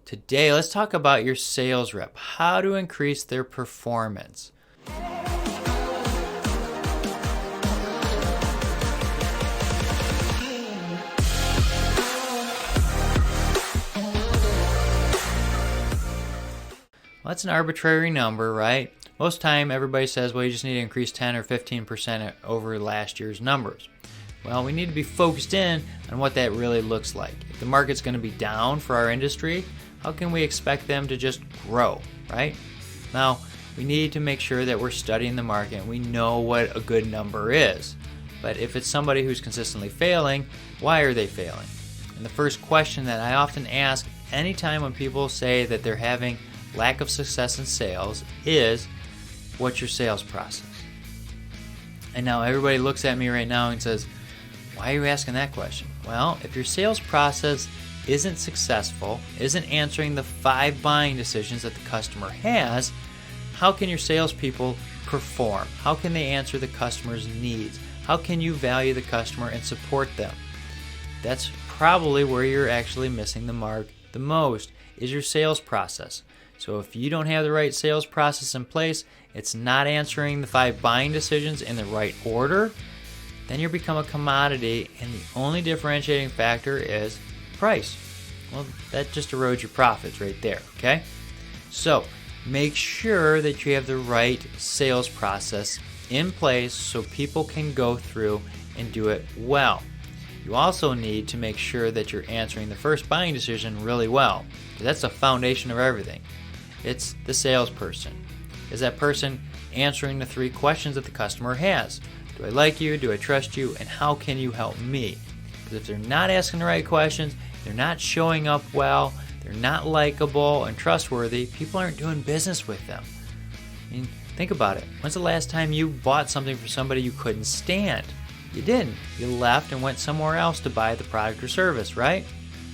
Today, let's talk about your sales rep, how to increase their performance. Well, that's an arbitrary number, right? Most time everybody says, well, you just need to increase 10 or 15% over last year's numbers. Well, we need to be focused in on what that really looks like. If the market's going to be down for our industry, how can we expect them to just grow, right? Now, we need to make sure that we're studying the market and we know what a good number is. But if it's somebody who's consistently failing, why are they failing? And the first question that I often ask anytime when people say that they're having lack of success in sales is, what's your sales process? And now everybody looks at me right now and says, why are you asking that question? Well, if your sales process isn't successful, isn't answering the 5 buying decisions that the customer has, how can your salespeople perform? How can they answer the customer's needs? How can you value the customer and support them? That's probably where you're actually missing the mark the most, is your sales process. So if you don't have the right sales process in place, it's not answering the 5 buying decisions in the right order, then you become a commodity and the only differentiating factor is price. Well, that just erodes your profits right there, okay? So make sure that you have the right sales process in place so people can go through and do it well. You also need to make sure that you're answering the first buying decision really well. That's the foundation of everything. It's the salesperson. Is that person answering the 3 questions that the customer has? Do I like you? Do I trust you? And how can you help me? Because if they're not asking the right questions, they're not showing up well, they're not likable and trustworthy, people aren't doing business with them. I mean, think about it. When's the last time you bought something for somebody you couldn't stand? You didn't. You left and went somewhere else to buy the product or service, right?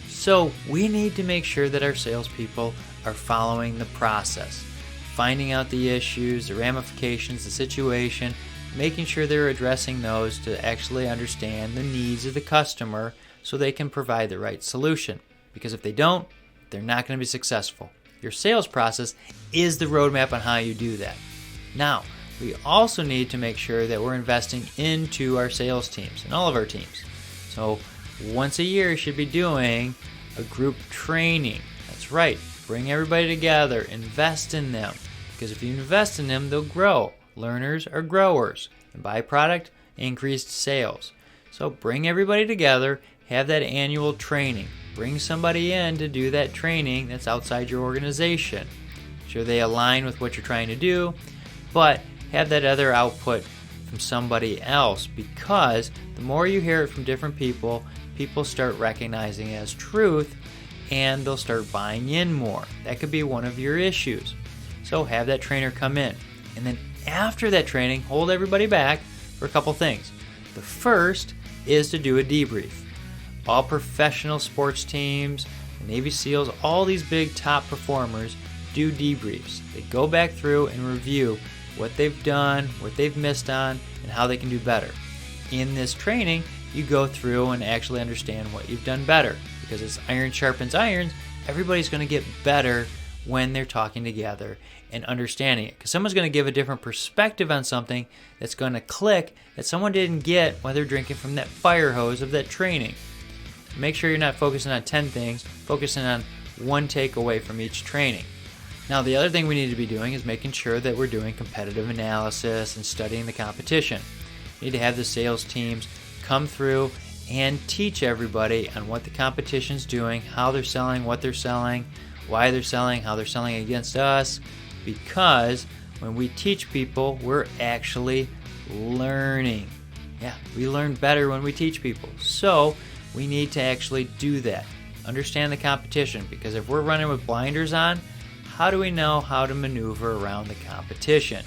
So we need to make sure that our salespeople are following the process, finding out the issues, the ramifications, the situation, making sure they're addressing those to actually understand the needs of the customer so they can provide the right solution. Because if they don't, they're not going to be successful. Your sales process is the roadmap on how you do that. Now, we also need to make sure that we're investing into our sales teams and all of our teams. So once a year, you should be doing a group training. That's right. Bring everybody together. Invest in them. Because if you invest in them, they'll grow. Learners are growers. And byproduct, increased sales. So bring everybody together. Have that annual training. Bring somebody in to do that training that's outside your organization. Sure they align with what you're trying to do, but have that other output from somebody else, because the more you hear it from different people, people start recognizing it as truth and they'll start buying in more. That could be one of your issues. So have that trainer come in. And then after that training, hold everybody back for a couple things. The first is to do a debrief. All professional sports teams, the Navy SEALs, all these big top performers do debriefs. They go back through and review what they've done, what they've missed on, and how they can do better. In this training, you go through and actually understand what you've done better. Because as iron sharpens iron, everybody's going to get better when they're talking together and understanding it. Because someone's going to give a different perspective on something that's going to click that someone didn't get while they're drinking from that fire hose of that training. Make sure you're not focusing on 10 things, focusing on one takeaway from each training. Now, the other thing we need to be doing is making sure that we're doing competitive analysis and studying the competition. We need to have the sales teams come through and teach everybody on what the competition's doing, how they're selling, what they're selling, why they're selling, how they're selling against us, because when we teach people, we're actually learning. Yeah, we learn better when we teach people. So we need to actually do that. Understand the competition, because if we're running with blinders on, how do we know how to maneuver around the competition?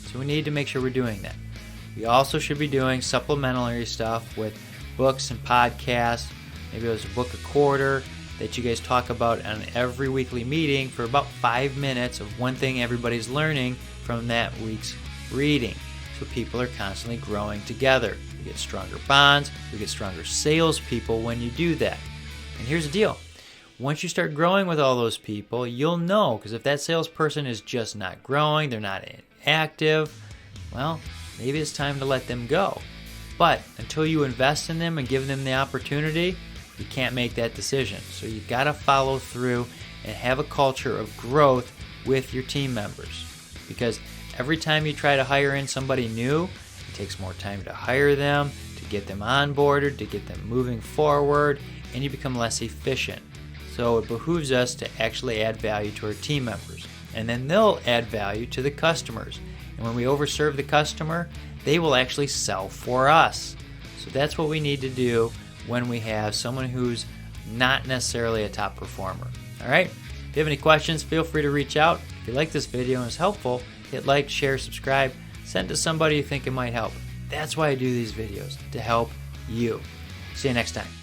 So we need to make sure we're doing that. We also should be doing supplementary stuff with books and podcasts. Maybe there's a book a quarter that you guys talk about on every weekly meeting for about 5 minutes of one thing everybody's learning from that week's reading. So people are constantly growing together. You get stronger bonds, you get stronger salespeople when you do that. And here's the deal. Once you start growing with all those people, you'll know, because if that salesperson is just not growing, they're not active, well, maybe it's time to let them go. But until you invest in them and give them the opportunity, you can't make that decision. So you got to follow through and have a culture of growth with your team members. Because every time you try to hire in somebody new, it takes more time to hire them, to get them onboarded, to get them moving forward, and you become less efficient. So it behooves us to actually add value to our team members. And then they'll add value to the customers. And when we overserve the customer, they will actually sell for us. So that's what we need to do when we have someone who's not necessarily a top performer. All right? If you have any questions, feel free to reach out. If you like this video and it's helpful, hit like, share, subscribe, send it to somebody you think it might help. That's why I do these videos, to help you. See you next time.